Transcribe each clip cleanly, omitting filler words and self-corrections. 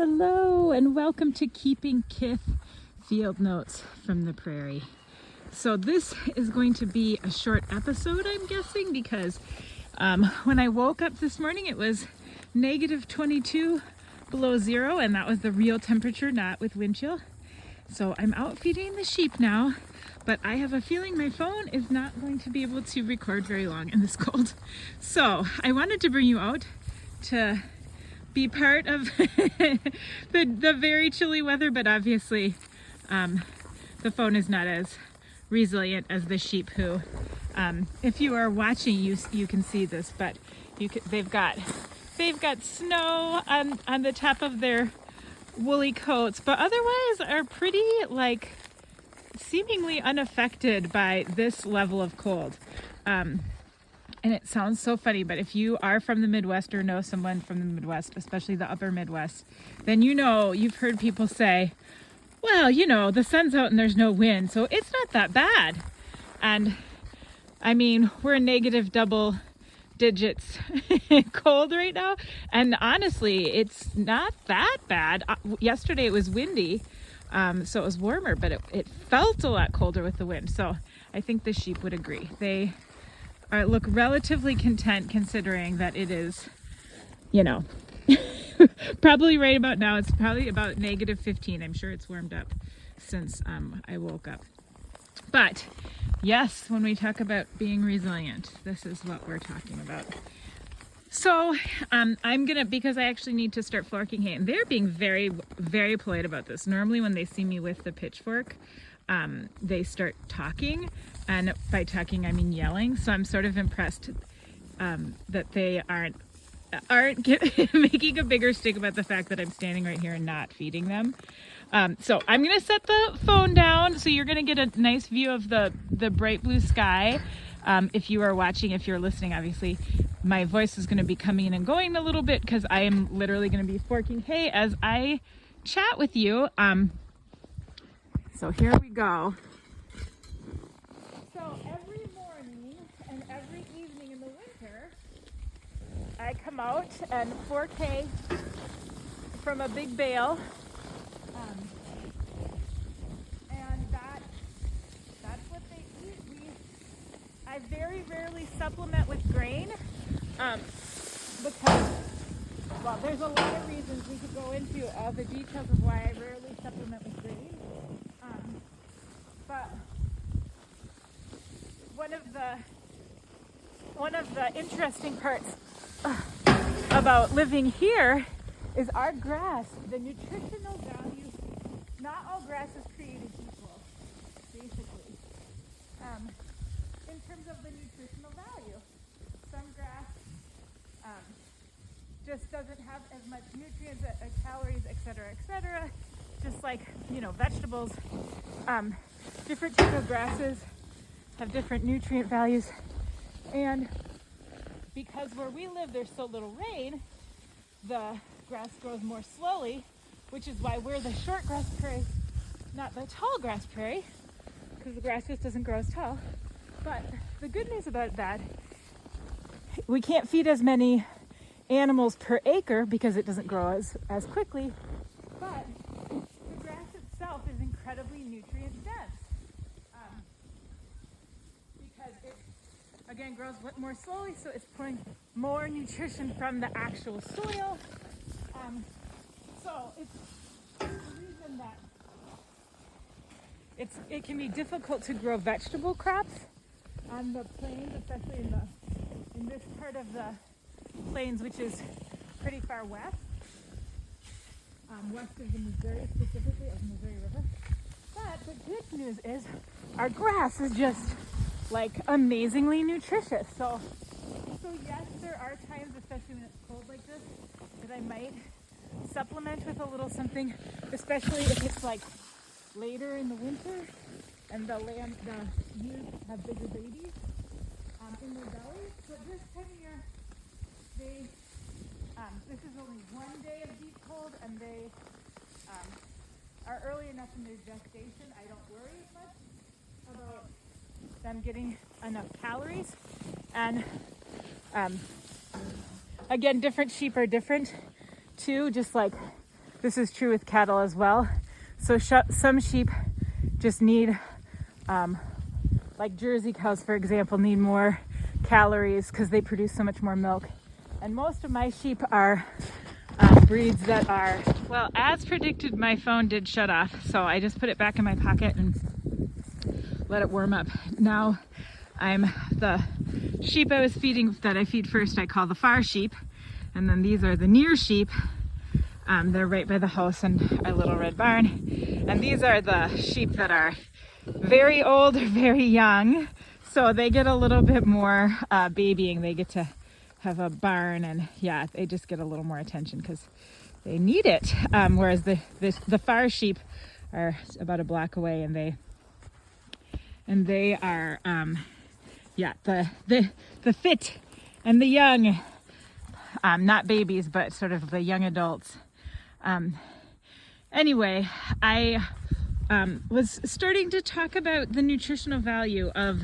Hello and welcome to Keeping Kith Field Notes from the Prairie. So this is going to be a short episode, I'm guessing, because when I woke up this morning it was negative 22 below zero, and that was the real temperature, not with wind chill. So I'm out feeding the sheep now, but I have a feeling my phone is not going to be able to record very long in this cold. So I wanted to bring you out to be part of the very chilly weather, but obviously the phone is not as resilient as the sheep, who if you are watching, you can see this, but they've got snow on the top of their woolly coats, but otherwise are pretty seemingly unaffected by this level of cold. And it sounds so funny, but if you are from the Midwest or know someone from the Midwest, especially the upper Midwest, then you've heard people say, well, the sun's out and there's no wind, so it's not that bad. And I mean, we're in negative double digits cold right now, and honestly, it's not that bad. Yesterday it was windy, so it was warmer, but it felt a lot colder with the wind. So I think the sheep would agree. They look relatively content, considering that it is, probably right about now, it's probably about negative 15. I'm sure it's warmed up since I woke up. But yes, when we talk about being resilient, this is what we're talking about. So because I actually need to start forking hay, and they're being very, very polite about this. Normally when they see me with the pitchfork, they start talking, and by talking I mean yelling. So I'm sort of impressed that they aren't making a bigger stink about the fact that I'm standing right here and not feeding them. So I'm gonna set the phone down, so you're gonna get a nice view of the bright blue sky. If you are watching, if you're listening, obviously my voice is gonna be coming in and going a little bit, because I am literally gonna be forking hay as I chat with you. So here we go. So every morning and every evening in the winter, I come out and fork hay from a big bale. And that's what they eat. I very rarely supplement with grain, because, well, there's a lot of reasons. We could go into all the details of why I rarely supplement with grain. But one of the interesting parts about living here is our grass. The nutritional value. Not all grass is created equal, basically. In terms of the nutritional value, some grass just doesn't have as much nutrients, calories, etc., just like vegetables. Different types of grasses have different nutrient values, and because where we live there's so little rain, the grass grows more slowly, which is why we're the short grass prairie, not the tall grass prairie, because the grass just doesn't grow as tall. But the good news about that, we can't feed as many animals per acre because it doesn't grow as quickly, but the grass itself is incredibly nutrient dense, because it, again, grows more slowly, so it's pulling more nutrition from the actual soil. So it's the reason that it can be difficult to grow vegetable crops on the plains, especially in this part of the plains, which is pretty far west, west of the Missouri, specifically of the Missouri River. But the good news is our grass is just amazingly nutritious. So yes, there are times, especially when it's cold like this, that I might supplement with a little something, especially if it's later in the winter and the ewes have bigger babies in their bellies. But this time of year, this is only one day of deep cold, and they are early enough in their gestation. I don't worry as much about them getting enough calories. And again, different sheep are different too, just like this is true with cattle as well. So some sheep just need, like Jersey cows, for example, need more calories because they produce so much more milk. And most of my sheep are breeds that are, well, as predicted, my phone did shut off. So I just put it back in my pocket and let it warm up. Now the sheep I was feeding, that I feed first, I call the far sheep. And then these are the near sheep. They're right by the house and our little red barn. And these are the sheep that are very old or very young. So they get a little bit more babying. They get to have a barn, and yeah, they just get a little more attention because they need it. Whereas the far sheep are about a block away, and they are the fit and the young, not babies, but sort of the young adults. Anyway, I was starting to talk about the nutritional value of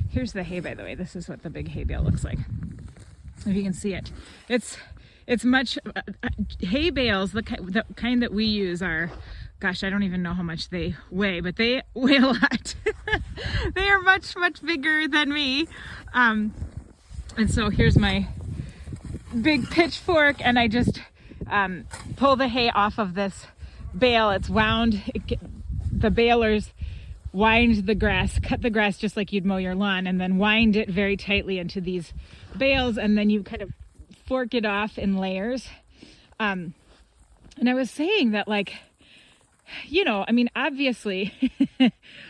here's the hay, by the way. This is what the big hay bale looks like, if you can see it. It's much, hay bales, the kind that we use are, gosh, I don't even know how much they weigh, but they weigh a lot. They are much, much bigger than me. And so here's my big pitchfork, and I just pull the hay off of this bale. It's wound. The balers wind the grass, cut the grass just like you'd mow your lawn, and then wind it very tightly into these bales, and then you kind of fork it off in layers. And I was saying that, like, you know, I mean, obviously,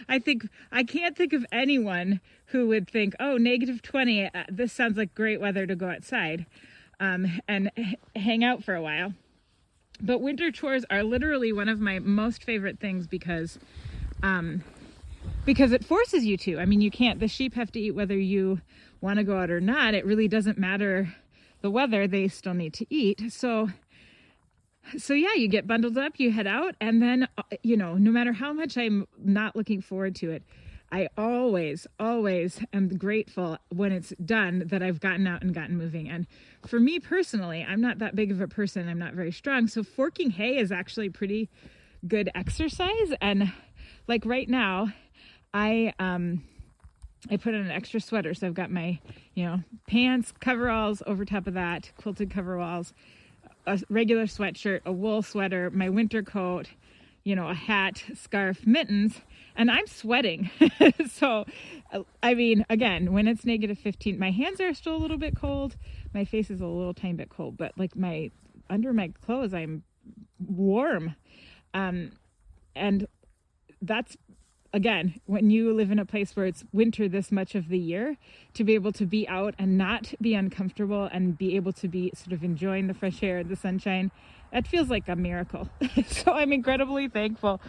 I can't think of anyone who would think, oh, -20, this sounds like great weather to go outside and hang out for a while. But winter chores are literally one of my most favorite things because it forces you to. I mean, the sheep have to eat whether you want to go out or not. It really doesn't matter the weather, they still need to eat. So yeah, you get bundled up, you head out, and then, you know, no matter how much I'm not looking forward to it, I always am grateful when it's done that I've gotten out and gotten moving. And for me personally, I'm not that big of a person. I'm not very strong. So forking hay is actually pretty good exercise. And like right now, I put on an extra sweater. So I've got my, you know, pants, coveralls over top of that, quilted coveralls, a regular sweatshirt, a wool sweater, my winter coat, you know, a hat, scarf, mittens, and I'm sweating. So, I mean, again, when it's -15, my hands are still a little bit cold. My face is a little tiny bit cold, but like under my clothes, I'm warm. And that's, again, when you live in a place where it's winter this much of the year, to be able to be out and not be uncomfortable and be able to be sort of enjoying the fresh air, the sunshine, that feels like a miracle. So I'm incredibly thankful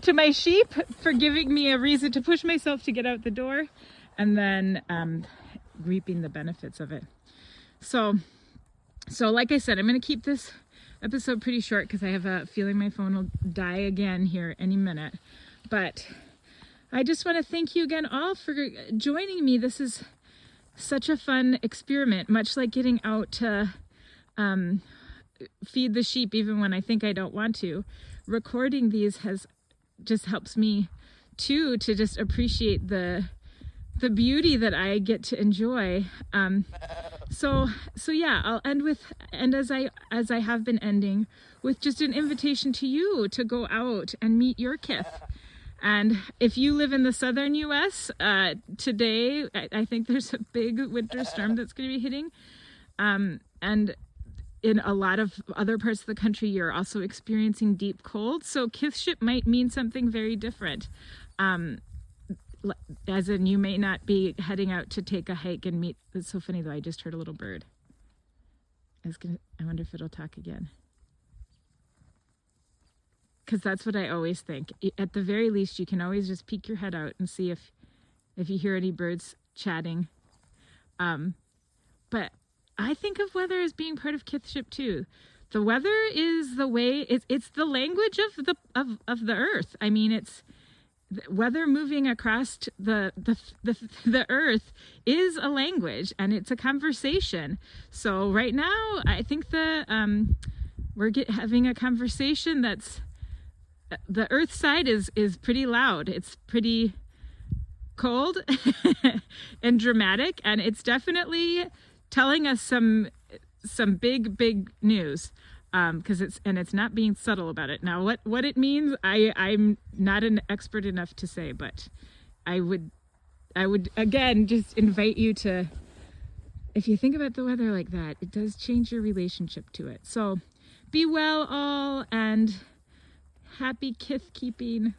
to my sheep for giving me a reason to push myself to get out the door, and then reaping the benefits of it. So like I said, I'm going to keep this episode pretty short because I have a feeling my phone will die again here any minute. But I just want to thank you again all for joining me. This is such a fun experiment, much like getting out to feed the sheep even when I think I don't want to. Recording these just helps me too to just appreciate the beauty that I get to enjoy. So yeah, I'll end as I have been ending, with just an invitation to you to go out and meet your kith. And if you live in the southern U.S., today, I think there's a big winter storm that's going to be hitting. And in a lot of other parts of the country, you're also experiencing deep cold. So kithship might mean something very different. As in, you may not be heading out to take a hike and meet. It's so funny, though. I just heard a little bird. I wonder if it'll talk again. Because that's what I always think. At the very least, you can always just peek your head out and see if you hear any birds chatting. But I think of weather as being part of kithship too. The weather is the way. It's the language of the earth. I mean, it's weather moving across the earth is a language, and it's a conversation. So right now, I think we're having a conversation that's, the earth side is pretty loud. It's pretty cold and dramatic, and it's definitely telling us some big news, because it's not being subtle about it. Now what it means, I'm not an expert enough to say, but I would again just invite you to, if you think about the weather like that, it does change your relationship to it. So be well all, and happy Kith keeping.